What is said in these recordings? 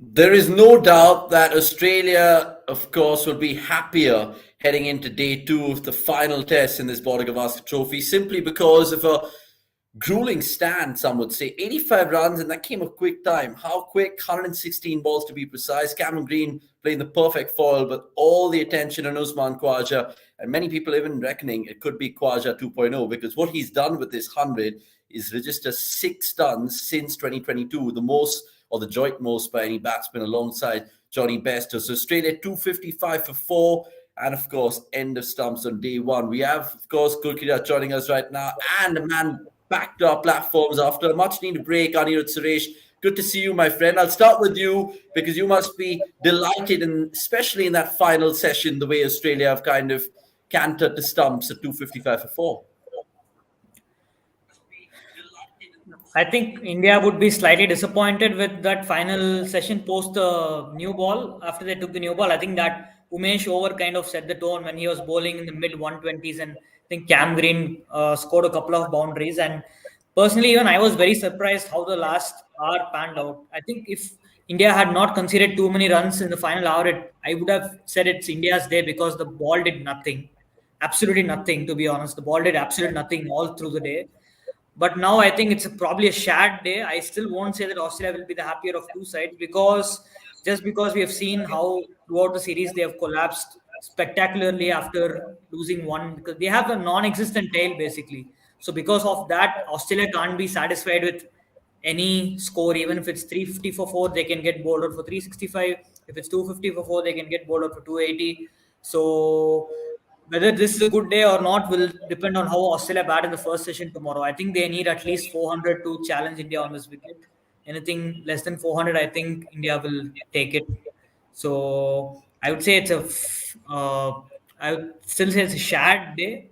There is no doubt that Australia, of course, will be happier heading into day two of the final test in this Border Gavaskar Trophy simply because of a grueling stand, some would say. 85 runs, and that came of quick time. How quick? 116 balls to be precise. Cameron Green playing the perfect foil, but all the attention on Usman Khawaja, and many people even reckoning it could be Khawaja 2.0 because what he's done with this 100 is register 6 tons since 2022, the most or the joint most by any batsman alongside Johnny Bairstow. So Australia 255 for 4. And of course, end of stumps on day one. We have, of course, Gurkira joining us right now and a man back to our platforms after a much needed break. Anirudh Suresh, good to see you, my friend. I'll start with you because you must be delighted, and especially in that final session, the way Australia have kind of cantered the stumps at 255 for 4. I think India would be slightly disappointed with that final session post the new ball. After they took the new ball, I think that Umesh over kind of set the tone when he was bowling in the mid 120s, and I think Cam Green scored a couple of boundaries. And personally, even I was very surprised how the last hour panned out. I think if India had not conceded too many runs in the final hour, I would have said it's India's day because the ball did nothing, absolutely nothing. To be honest, the ball did absolutely nothing all through the day. But now I think it's probably a shared day. I still won't say that Australia will be the happier of two sides because just because we have seen how throughout the series they have collapsed spectacularly after losing one because they have a non-existent tail basically. So because of that, Australia can't be satisfied with any score, even if it's 350 for 4, they can get bowled out for 365. If it's 250 for 4, they can get bowled out for 280. So whether this is a good day or not will depend on how Australia bat in the first session tomorrow. I think they need at least 400 to challenge India on this wicket. Anything less than 400, I think India will take it. So I would say I would still say it's a shared day,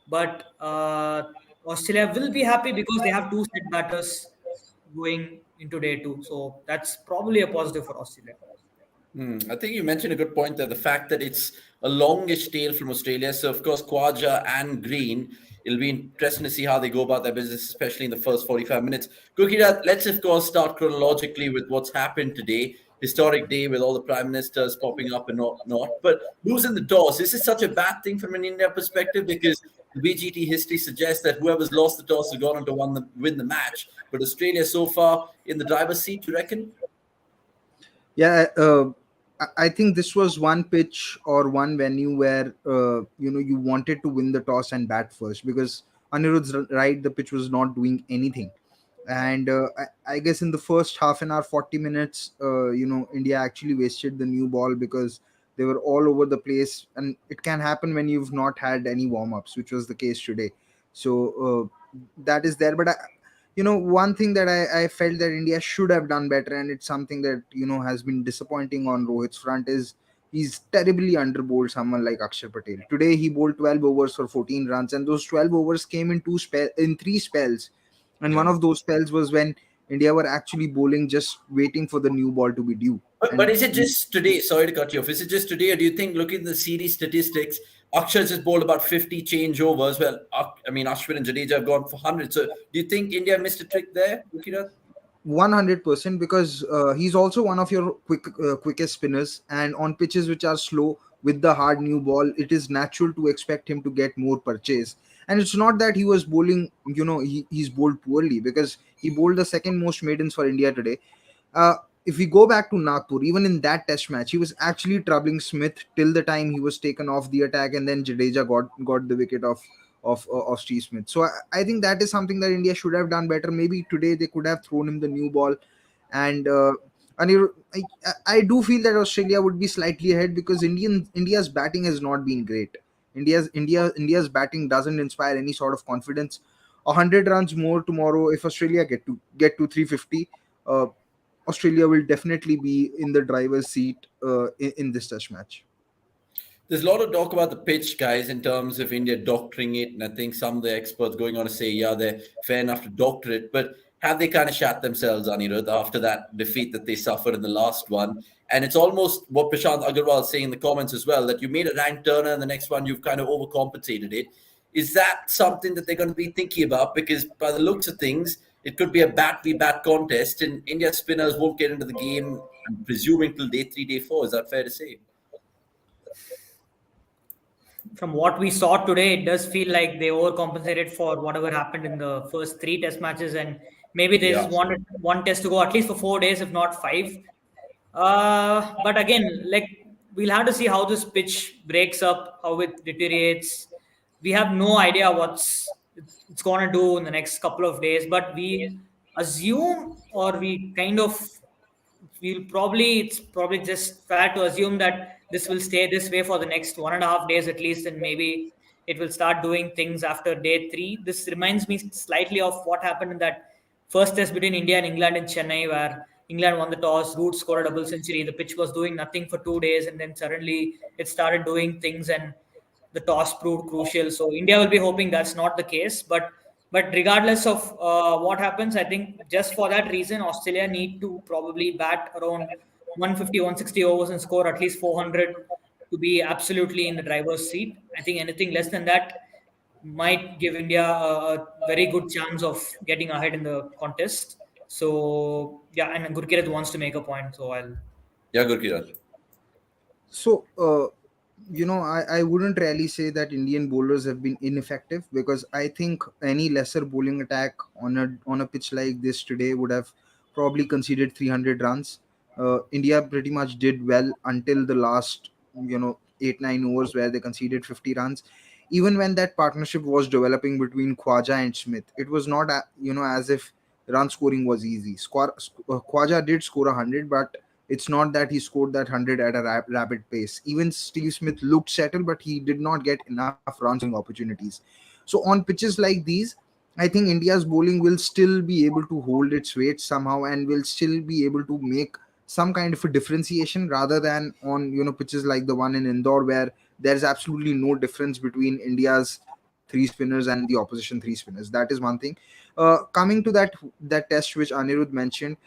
but Australia will be happy because they have two set batters going into day two. So that's probably a positive for Australia. I think you mentioned a good point there. The fact that it's a longish tail from Australia. So, of course, Khawaja and Green, it'll be interesting to see how they go about their business, especially in the first 45 minutes. Gurkira, let's, of course, start chronologically with what's happened today. Historic day with all the prime ministers popping up and not. But losing the toss, this is such a bad thing from an India perspective because the BGT history suggests that whoever's lost the toss has gone on to win the match. But Australia so far in the driver's seat, you reckon? Yeah, I think this was one pitch or one venue where you wanted to win the toss and bat first because Anirudh's right, the pitch was not doing anything, and I guess in the first half an hour, 40 minutes, India actually wasted the new ball because they were all over the place, and it can happen when you've not had any warm ups, which was the case today. So that is there, but one thing that I felt that India should have done better, and it's something that has been disappointing on Rohit's front, is he's terribly underbowled someone like Akshar Patel. Today he bowled 12 overs for 14 runs, and those 12 overs came in three spells, and one Yeah. of those spells was when India were actually bowling, just waiting for the new ball to be due. But And is it just today? Sorry to cut you off. Is it just today, or do you think, looking at the series statistics, Akshar's just bowled about 50 changeovers? Well, I mean, Ashwin and Jadeja have gone for 100. So do you think India missed a trick there, Lukira? 100% because he's also one of your quickest spinners, and on pitches which are slow with the hard new ball, it is natural to expect him to get more purchase. And it's not that he was bowling, he's bowled poorly, because he bowled the second most maidens for India today. uh, if we go back to Nagpur, even in that test match, he was actually troubling Smith till the time he was taken off the attack, and then Jadeja got the wicket of Steve Smith. So I think that is something that India should have done better. Maybe today they could have thrown him the new ball, and I do feel that Australia would be slightly ahead because India's batting has not been great. India's batting doesn't inspire any sort of confidence. 100 runs more tomorrow, if Australia get to 350. Australia will definitely be in the driver's seat in this test match. There's a lot of talk about the pitch, guys, in terms of India doctoring it. And I think some of the experts going on to say, yeah, they're fair enough to doctor it. But have they kind of shat themselves, Anirudh, after that defeat that they suffered in the last one? And it's almost what Prashant Agarwal is saying in the comments as well, that you made a rank turner and the next one you've kind of overcompensated it. Is that something that they're going to be thinking about? Because by the looks of things, it could be a bat v bat contest, and India spinners won't get into the game, I'm presuming, till day three, day four. Is that fair to say? From what we saw today, it does feel like they overcompensated for whatever happened in the first three test matches, and maybe they Yeah. just wanted one test to go at least for 4 days, if not five. But again, like, we'll have to see how this pitch breaks up, how it deteriorates. We have no idea it's going to do in the next couple of days, but we assume, or we kind of, it's probably just fair to assume that this will stay this way for the next 1.5 days at least, and maybe it will start doing things after day three. This reminds me slightly of what happened in that first test between India and England in Chennai, where England won the toss, Root scored a double century, the pitch was doing nothing for 2 days, and then suddenly it started doing things, and the toss proved crucial. So India will be hoping that's not the case. But regardless of what happens, I think just for that reason, Australia need to probably bat around 150, 160 overs and score at least 400 to be absolutely in the driver's seat. I think anything less than that might give India a very good chance of getting ahead in the contest. So yeah, and Gurkirat wants to make a point, so I'll. Yeah, Gurkirat. So, I wouldn't really say that Indian bowlers have been ineffective, because I think any lesser bowling attack on a pitch like this today would have probably conceded 300 runs. India pretty much did well until the last, 8-9 overs, where they conceded 50 runs. Even when that partnership was developing between Khwaja and Smith, it was not, as if run scoring was easy. Khwaja did score 100, but it's not that he scored that 100 at a rapid pace. Even Steve Smith looked settled, but he did not get enough run scoring opportunities. So on pitches like these, I think India's bowling will still be able to hold its weight somehow, and will still be able to make some kind of a differentiation, rather than on pitches like the one in Indore, where there's absolutely no difference between India's three spinners and the opposition three spinners. That is one thing. Coming to that test which Anirudh mentioned,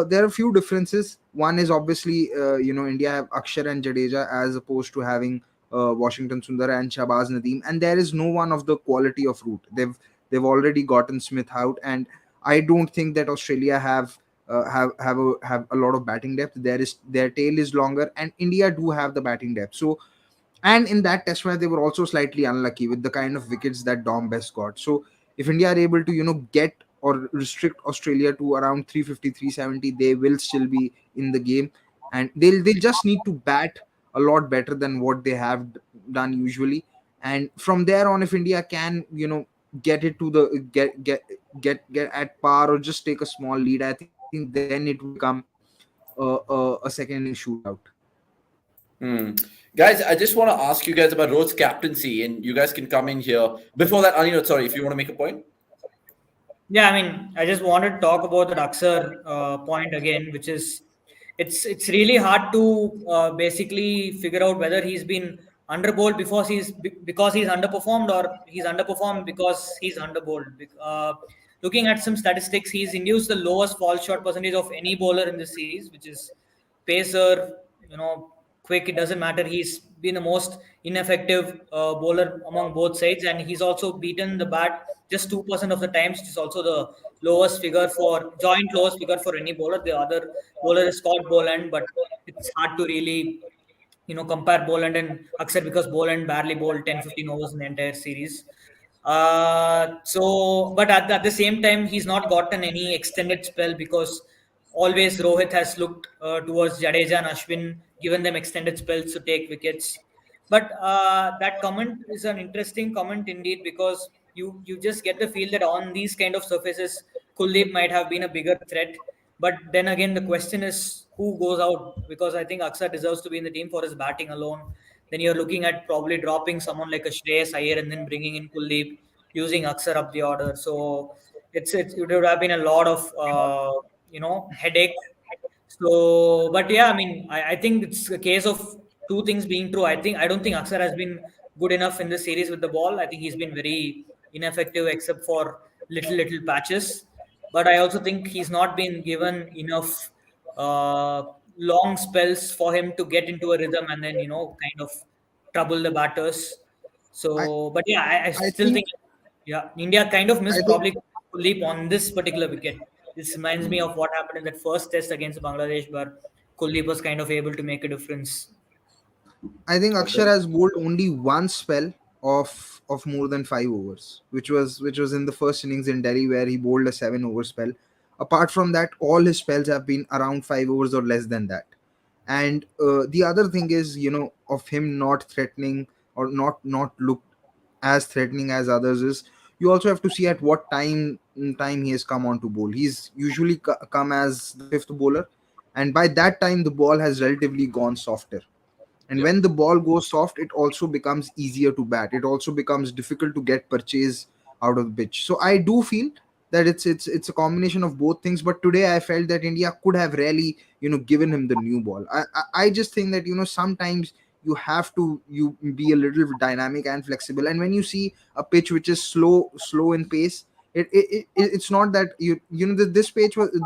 there are a few differences. One is obviously, India have Akshar and Jadeja, as opposed to having Washington Sundar and Shahbaz Nadeem, and there is no one of the quality of Root. They've already gotten Smith out, and I don't think that Australia have a lot of batting depth. Their tail is longer, and India do have the batting depth. So, and in that test match, they were also slightly unlucky with the kind of wickets that Dom Best got. So, if India are able to, get or restrict Australia to around 350, 370, they will still be in the game, and they'll just need to bat a lot better than what they have done usually. And from there on, if India can, get it to the get at par, or just take a small lead, I think then it will become a second inning shootout. Hmm. Guys, I just want to ask you guys about Rohit's captaincy, and you guys can come in here. Before that, Anil, sorry, if you want to make a point. Yeah, I mean, I just wanted to talk about that Aksar point again, which is it's really hard to basically figure out whether he's been underbowled because he's underperformed, or he's underperformed because he's underbowled. Looking at some statistics, he's induced the lowest fall shot percentage of any bowler in this series, which is pacer, quick. It doesn't matter. He's been the most ineffective bowler among both sides, and he's also beaten the bat just 2% of the times, which is also the joint lowest figure for any bowler. The other bowler is Scott Boland, but it's hard to really compare Boland and Akshar, because Boland barely bowled 10, 15 overs in the entire series. But at the same time, he's not gotten any extended spell, because always Rohit has looked towards Jadeja and Ashwin, given them extended spells to take wickets. But that comment is an interesting comment indeed, because you just get the feel that on these kind of surfaces, Kuldeep might have been a bigger threat. But then again, the question is who goes out, because I think Akshar deserves to be in the team for his batting alone. Then you're looking at probably dropping someone like a Shreyas Iyer and then bringing in Kuldeep, using Akshar up the order. So it would have been a lot of headache. So, but yeah, I mean, I think it's a case of two things being true. I don't think Akshar has been good enough in this series with the ball. I think he's been very ineffective except for little patches. But I also think he's not been given enough uh, long spells for him to get into a rhythm and then kind of trouble the batters. I So, but yeah, I I still think think, yeah, India kind of I missed think probably. Kuldeep on this particular wicket. This reminds me of what happened in that first test against Bangladesh, where Kuldeep was kind of able to make a difference. I think Akshar Okay. has bowled only one spell of more than 5 overs, which was in the first innings in Delhi where he bowled a 7 over spell. Apart from that, all his spells have been around 5 overs or less than that. And the other thing is, of him not threatening or not look as threatening as others is. You also have to see at what time he has come on to bowl. He's usually come as the fifth bowler, and by that time the ball has relatively gone softer, and Yeah. when the ball goes soft, it also becomes easier to bat. It also becomes difficult to get purchase out of the pitch. So I do feel that it's a combination of both things. But today I felt that India could have really given him the new ball. I just think that sometimes you have to you be a little dynamic and flexible. And when you see a pitch which is slow in pace, it's not that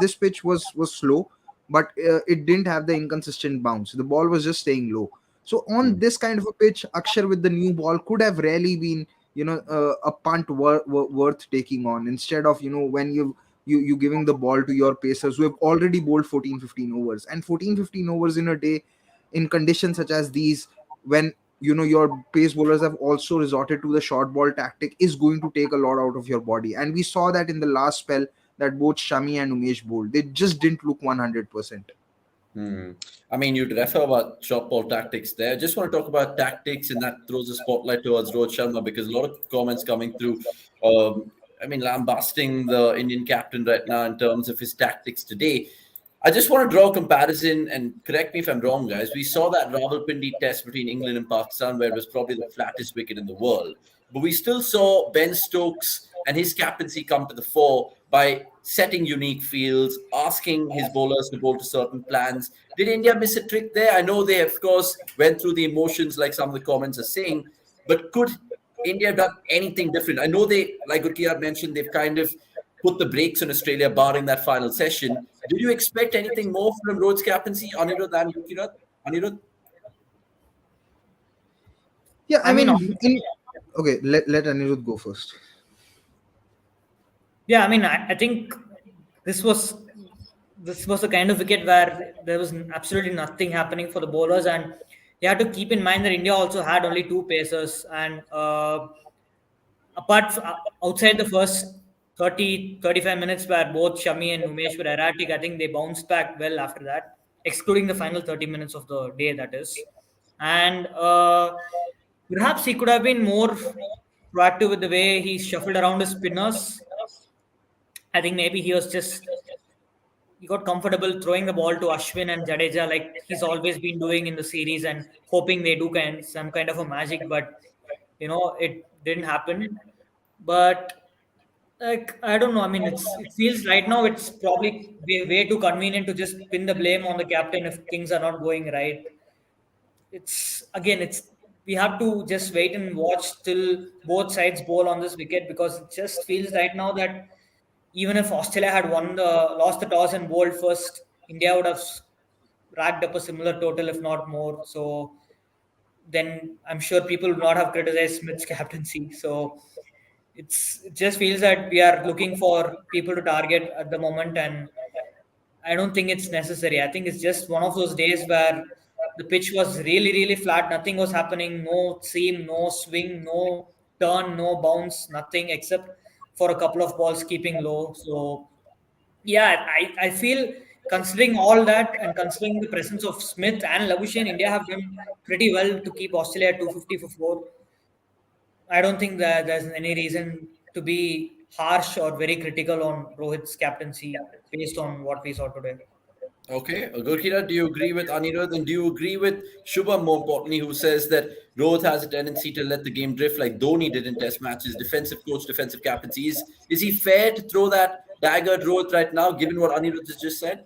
this pitch was slow, but it didn't have the inconsistent bounce. The ball was just staying low. So on Mm. this kind of a pitch, Akshar with the new ball could have really been, a punt worth taking on, instead of when you giving the ball to your pacers who have already bowled 14, 15 overs, and 14, 15 overs in a day in conditions such as these, when your pace bowlers have also resorted to the short ball tactic, is going to take a lot out of your body. And we saw that in the last spell that both Shami and Umesh bowled. They just didn't look 100%. Hmm. I mean, you'd refer about short ball tactics there. Just want to talk about tactics, and that throws a spotlight towards Rohit Sharma because a lot of comments coming through. I mean, lambasting the Indian captain right now in terms of his tactics today. I just want to draw a comparison, and correct me if I'm wrong, guys. We saw that Rawalpindi test between England and Pakistan, where it was probably the flattest wicket in the world. But we still saw Ben Stokes and his captaincy come to the fore by setting unique fields, asking his bowlers to bowl to certain plans. Did India miss a trick there? I know they, of course, went through the emotions, like some of the comments are saying, but could India have done anything different? I know they, like Gurkiar mentioned, they've kind of put the brakes on Australia, barring that final session. Did you expect anything more from Rohit's captaincy, Anirudh and Gurkirat? Anirudh? Yeah, I I mean, mean, honestly, okay, let Anirudh go first. yeah, I mean, I think this was this was the kind of wicket where there was absolutely nothing happening for the bowlers, and you have to keep in mind that India also had only two pacers, and outside the first 30-35 minutes where both Shami and Umesh were erratic, I think they bounced back well after that, excluding the final 30 minutes of the day, that is. And perhaps he could have been more proactive with the way he shuffled around his spinners. I think maybe he got comfortable throwing the ball to Ashwin and Jadeja like he's always been doing in the series and hoping they do some kind of a magic, but it didn't happen. But like I don't know. I mean, it feels right now it's probably way too convenient to just pin the blame on the captain if things are not going right. It's we have to just wait and watch till both sides bowl on this wicket, because it just feels right now that even if Australia had lost the toss and bowled first, India would have racked up a similar total, if not more. So then I'm sure people would not have criticized Smith's captaincy. So it just feels that we are looking for people to target at the moment, and I don't think it's necessary. I think it's just one of those days where the pitch was really flat, nothing was happening, no seam, no swing, no turn, no bounce, nothing except for a couple of balls keeping low. So yeah, I feel considering all that and considering the presence of Smith and Labuschagne, India have done pretty well to keep Australia at 250 for four. I don't think that there's any reason to be harsh or very critical on Rohit's captaincy based on what we saw today. Okay. Gurkira, do you agree with Anirudh? And do you agree with Shubham, more importantly, who says that Rohit has a tendency to let the game drift like Dhoni did in test matches, defensive coach, defensive captaincy? Is he fair to throw that dagger at Rohit right now, given what Anirudh has just said?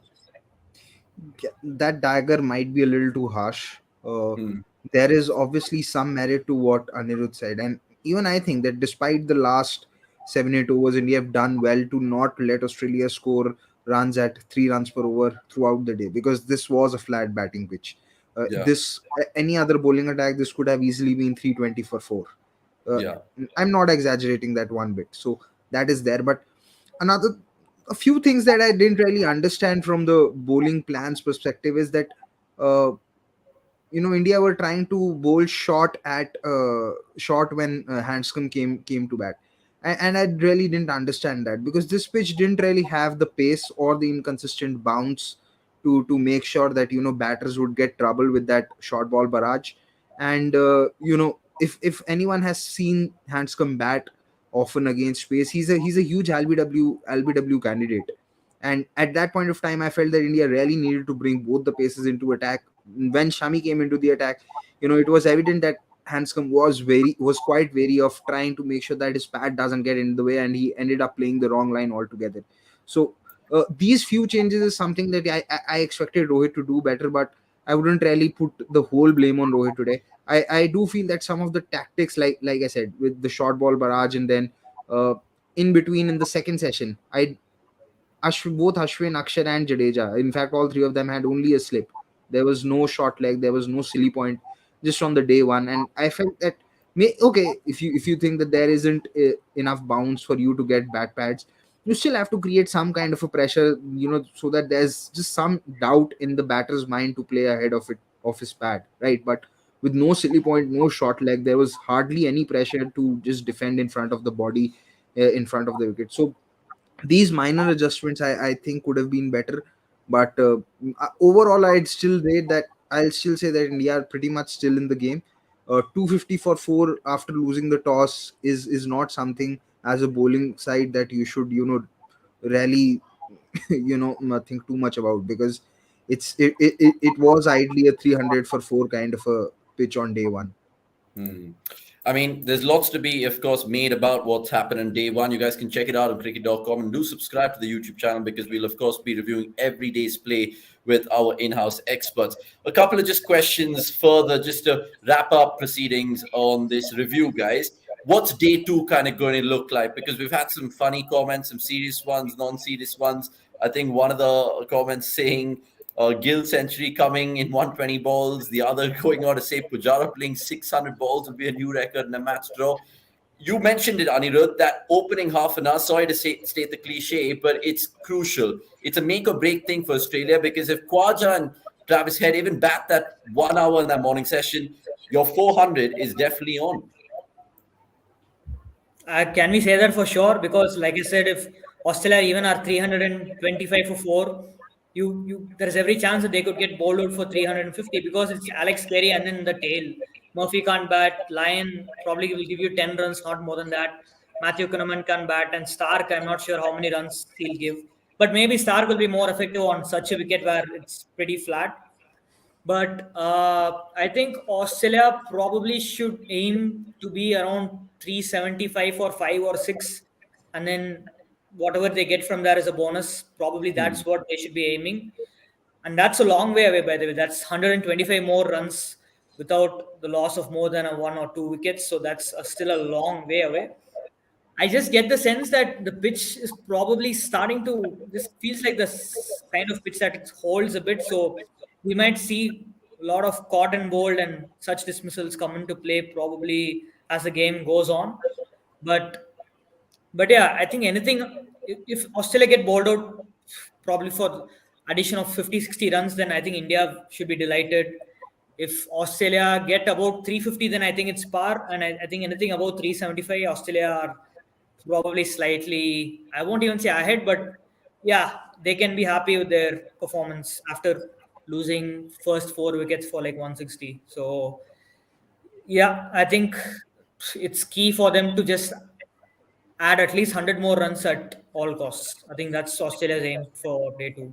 Yeah, that dagger might be a little too harsh. Hmm. There is obviously some merit to what Anirudh said, and even I think that despite the last 7 8 overs, India have done well to not let Australia score runs at 3 runs per over throughout the day, because this was a flat batting pitch. Yeah. This Any other bowling attack, this could have easily been 320 for four. Uh, Yeah. I'm not exaggerating that one bit. So that is there, but Another, a few things that I didn't really understand from the bowling plans perspective is that uh, India were trying to bowl short when Hanscom came to bat, and I really didn't understand that because this pitch didn't really have the pace or the inconsistent bounce to make sure that batters would get trouble with that short ball barrage. And if anyone has seen Hanscom bat often against pace, he's a huge LBW candidate. And at that point of time, I felt that India really needed to bring both the paces into attack. When Shami came into the attack, it was evident that Hanscom was quite wary of trying to make sure that his pad doesn't get in the way, and he ended up playing the wrong line altogether. So these few changes is something that I expected Rohit to do better, but I wouldn't really put the whole blame on Rohit today. I do feel that some of the tactics, like I said, with the short ball barrage, and then uh, in between in the second session, both Ashwin, Akshar, and Jadeja. In fact, all three of them had only a slip. There was no short leg. There was no silly point, just on the day one. And I felt that, okay, if you think that there isn't enough bounce for you to get bat pads, you still have to create some kind of a pressure, so that there's just some doubt in the batter's mind to play ahead of his pad, right? But with no silly point, no short leg, there was hardly any pressure to just defend in front of the body, in front of the wicket. So these minor adjustments I think could have been better, but overall I'll still say that India are pretty much still in the game. 250 for 4 after losing the toss is not something as a bowling side that you should really think too much about, because it was ideally a 300 for 4 kind of a pitch on day one. Hmm. I mean, there's lots to be, of course, made about what's happened on day one. You guys can check it out on cricket.com and do subscribe to the YouTube channel because we'll, of course, be reviewing every day's play with our in house experts. A couple of just questions further, just to wrap up proceedings on this review, guys. What's day two kind of going to look like? Because we've had some funny comments, some serious ones, non serious ones. I think one of the comments saying, Gill century coming in 120 balls. The other going on to say Pujara playing 600 balls will be a new record in a match draw. You mentioned it, Anirudh, that opening half an hour, sorry to state the cliche, but it's crucial. It's a make or break thing for Australia because if Khwaja and Travis Head even bat that 1 hour in that morning session, your 400 is definitely on. Can we say that for sure? Because, like I said, if Australia even are 325 for 4, there's every chance that they could get bowled out for 350 because it's Alex Carey and then the tail. Murphy can't bat. Lyon probably will give you 10 runs, not more than that. Matthew Kuhneman can bat, and Stark, I'm not sure how many runs he'll give. But maybe Stark will be more effective on such a wicket where it's pretty flat. But I think Australia probably should aim to be around 375 or 5 or 6. And then whatever they get from there is a bonus. Probably Hmm. that's what they should be aiming. And that's a long way away, by the way. That's 125 more runs without the loss of more than a 1 or 2 wickets. So that's still a long way away. I just get the sense that the pitch is probably starting to. This feels like the kind of pitch that it holds a bit. So we might see a lot of caught and bowled and such dismissals come into play probably as the game goes on. But yeah, I think anything if Australia get bowled out probably for addition of 50, 60 runs, then I think India should be delighted. If Australia get about 350, then I think it's par, and I think anything above 375, Australia are probably slightly. I won't even say ahead, but yeah, they can be happy with their performance after losing first 4 wickets for like 160. So yeah, I think it's key for them to just add at least 100 more runs at all costs. I think that's Australia's aim for day two.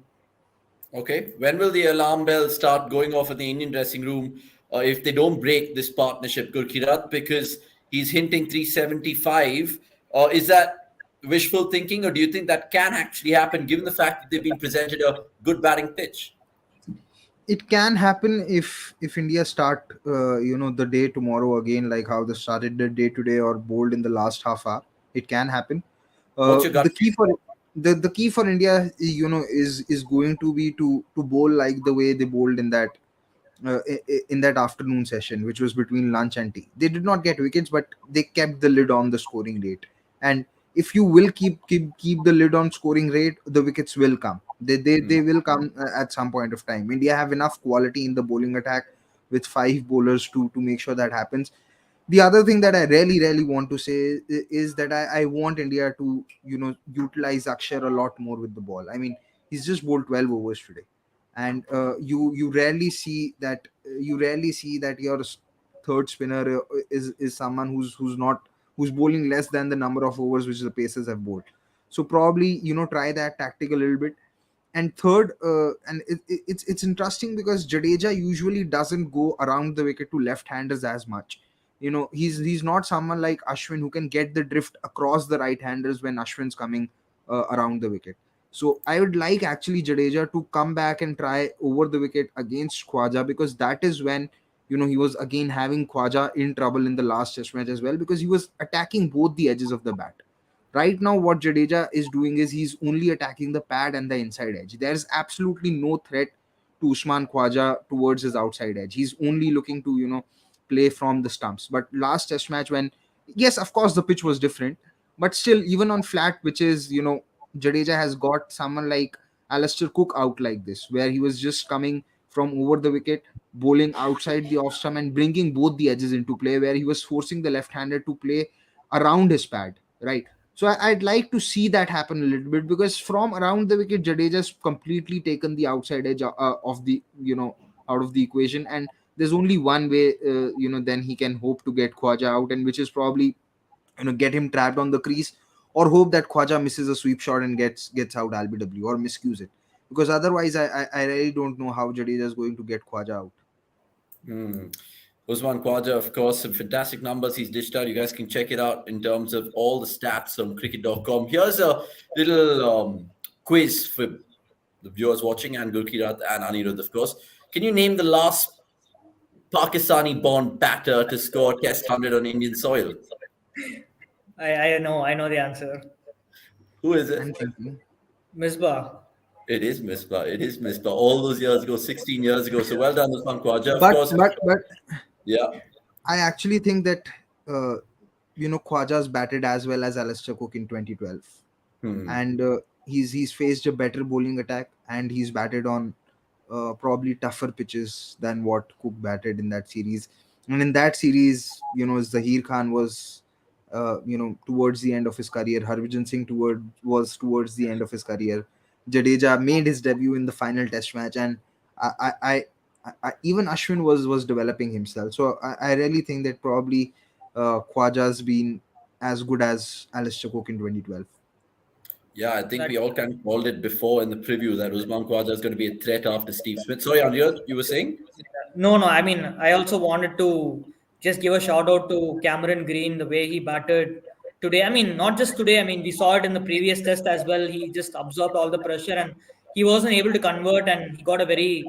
Okay. When will the alarm bells start going off in the Indian dressing room if they don't break this partnership, Gurkirat? Because he's hinting 375. Is that wishful thinking, or do you think that can actually happen given the fact that they've been presented a good batting pitch? It can happen if India start the day tomorrow again, like how they started the day today, or bowled in the last half hour. It can happen. What's your gut The key feeling? for the key for India, is going to be to bowl like the way they bowled in that afternoon session, which was between lunch and tea. They did not get wickets, but they kept the lid on the scoring rate. And if you will keep the lid on scoring rate, the wickets will come. They will come at some point of time. India have enough quality in the bowling attack with five bowlers to make sure that happens. The other thing that I really want to say is that I want India to utilize Akshar a lot more with the ball. I mean, he's just bowled 12 overs today, and you rarely see that your third spinner is someone who's not who's bowling less than the number of overs which the Pacers have bowled. So probably try that tactic a little bit. And third, it's interesting because Jadeja usually doesn't go around the wicket to left-handers as much. He's not someone like Ashwin who can get the drift across the right-handers when Ashwin's coming around the wicket. So I would like actually Jadeja to come back and try over the wicket against Khwaja, because that is when he was again having Khwaja in trouble in the last Test match as well, because he was attacking both the edges of the bat. Right now, what Jadeja is doing is he's only attacking the pad and the inside edge. There's absolutely no threat to Usman Khwaja towards his outside edge. He's only looking to, play from the stumps. But last Test match, when, yes, of course, the pitch was different, but still, even on flat pitches, Jadeja has got someone like Alistair Cook out like this, where he was just coming from over the wicket, bowling outside the off stump and bringing both the edges into play, where he was forcing the left-hander to play around his pad, right? So I'd like to see that happen a little bit, because from around the wicket, Jadeja's completely taken the outside edge of the out of the equation, and there's only one way then he can hope to get Khwaja out, and which is probably get him trapped on the crease, or hope that Khwaja misses a sweep shot and gets out LBW or miscues it, because otherwise I really don't know how Jadeja is going to get Khwaja out. Hmm. Usman Khwaja, of course, some fantastic numbers he's dished out. You guys can check it out in terms of all the stats on cricket.com. Here's a little quiz for the viewers watching, and Gurkirat and Anirudh, of course. Can you name the last Pakistani-born batter to score Test 100 on Indian soil? I know the answer. Who is I'm it? thinking. Misbah. It is Misbah. It is Misbah. All those years ago, 16 years ago. So well done, Usman Khwaja. Of but course, but but yeah. I actually think that Khwaja's batted as well as Alistair Cook in 2012, Hmm. and he's faced a better bowling attack, and he's batted on probably tougher pitches than what Cook batted in that series. And in that series, Zahir Khan was towards the end of his career. Harbhajan Singh was towards the end of his career. Jadeja made his debut in the final Test match, and I, I, I, even Ashwin was developing himself. So I really think that probably Khwaja's been as good as Alistair Cook in 2012. Yeah, I think That we all kind of called it before in the preview that Usman Khwaja is going to be a threat after Steve Smith. Sorry, Anirudh, you were saying? No. I mean, I also wanted to just give a shout out to Cameron Green, the way he batted today. I mean, not just today. I mean, we saw it in the previous test as well. He just absorbed all the pressure and he wasn't able to convert, and he got a very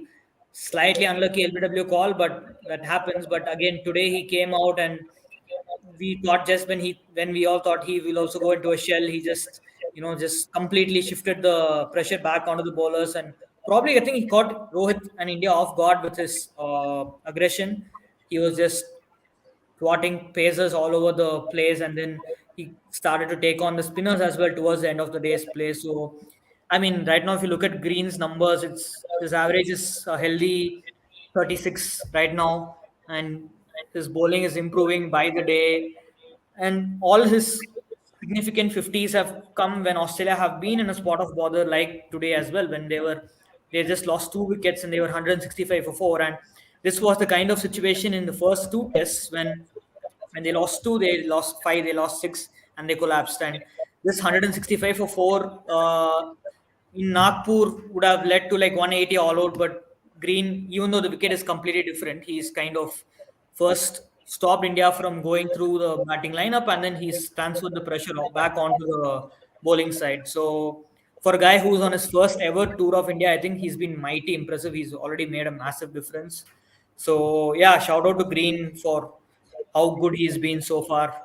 slightly unlucky LBW call, but that happens. But again, today he came out, and we thought just when we all thought he will also go into a shell, he just just completely shifted the pressure back onto the bowlers, and probably I think he caught Rohit and India off guard with his aggression. He was just thwarting pacers all over the place, and then he started to take on the spinners as well towards the end of the day's play. So, I mean, right now, if you look at Green's numbers, it's his average is a healthy 36 right now, and his bowling is improving by the day, and all his significant 50s have come when Australia have been in a spot of bother, like today as well, when they just lost two wickets and they were 165 for four. And this was the kind of situation in the first two tests when they lost two, they lost five, they lost six, and they collapsed. And this 165 for four in Nagpur would have led to like 180 all out. But Green, even though the wicket is completely different, he's kind of first stopped India from going through the batting lineup, and then he's transferred the pressure back onto the bowling side. So for a guy who's on his first ever tour of India, I think he's been mighty impressive. He's already made a massive difference. So yeah, shout out to Green for how good he's been so far.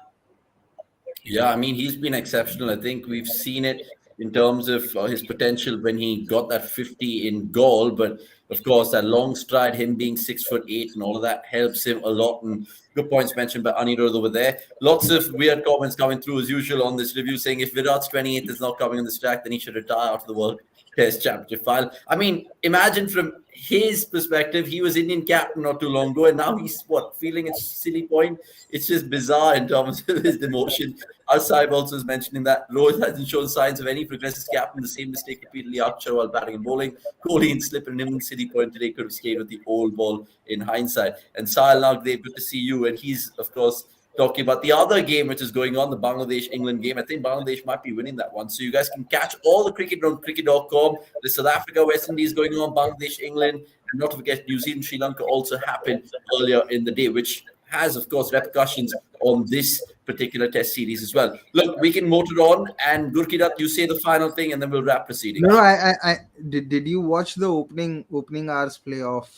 Yeah, I mean, he's been exceptional. I think we've seen it in terms of his potential when he got that 50 in goal. But of course, that long stride, him being 6'8" and all of that helps him a lot. And good points mentioned by Anirudh over there. Lots of weird comments coming through as usual on this review saying if Virat's 28th is not coming on this track, then he should retire after the World Test Championship final. I mean, imagine from his perspective, he was Indian captain not too long ago, and now he's feeling a silly point. It's just bizarre in terms of his demotion. Saib also is mentioning that Rohit hasn't shown signs of any progress as captain. The same mistake repeatedly Akshar while batting and bowling. Kohli and Slip and Nimon City point today could have stayed with the old ball in hindsight. And Sahil Nagdev, good to see you. And he's, of course, talking about the other game which is going on, the Bangladesh-England game. I think Bangladesh might be winning that one. So you guys can catch all the cricket on cricket.com. The South Africa, West Indies going on, Bangladesh, England, and not to forget New Zealand, Sri Lanka also happened earlier in the day, which has, of course, repercussions on this particular test series as well. Look, we can motor on, and Gurkirat, you say the final thing, and then we'll wrap proceedings. No, I did you watch the opening hours play of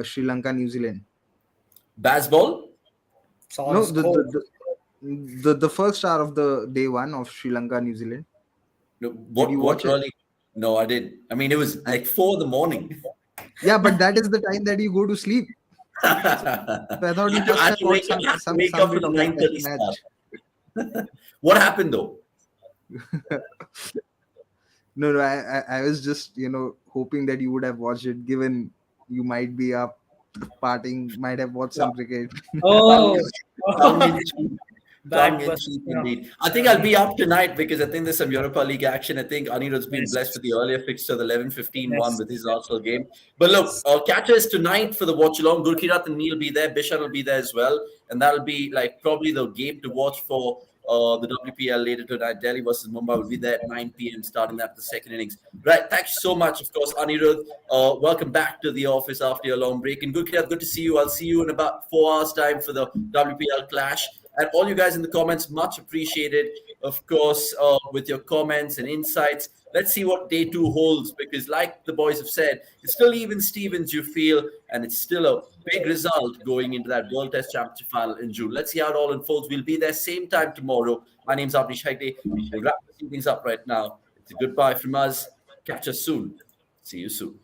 Sri Lanka, New Zealand? Baseball? No, the first hour of the day one of Sri Lanka, New Zealand. No, what early? No, I didn't. I mean, it was like 4 in the morning. Yeah, but that is the time that you go to sleep. So I thought you must have watched some bit of that match. What happened though? No, I was just hoping that you would have watched it, given you might be up partying, might have watched some cricket. Oh, Indeed. I think I'll be up tonight because I think there's some Europa League action. I think Anirudh's been blessed with the earlier fixture, the 11:15 one with his Arsenal game. But look, catch us tonight for the watch along. Gurkirat and me will be there. Bishan will be there as well. And that'll be like probably the game to watch for the WPL later tonight. Delhi versus Mumbai will be there at 9 p.m. starting after the second innings. Right. Thanks so much. Of course, Anirudh, welcome back to the office after your long break. And Gurkirat, good to see you. I'll see you in about 4 hours' time for the WPL clash. And all you guys in the comments, much appreciated, of course, with your comments and insights. Let's see what day 2 holds, because like the boys have said, it's still even Stevens, you feel, and it's still a big result going into that World Test Championship final in June. Let's see how it all unfolds. We'll be there same time tomorrow. My name's Avnish Hegde. We'll wrap things up right now. It's a goodbye from us. Catch us soon. See you soon.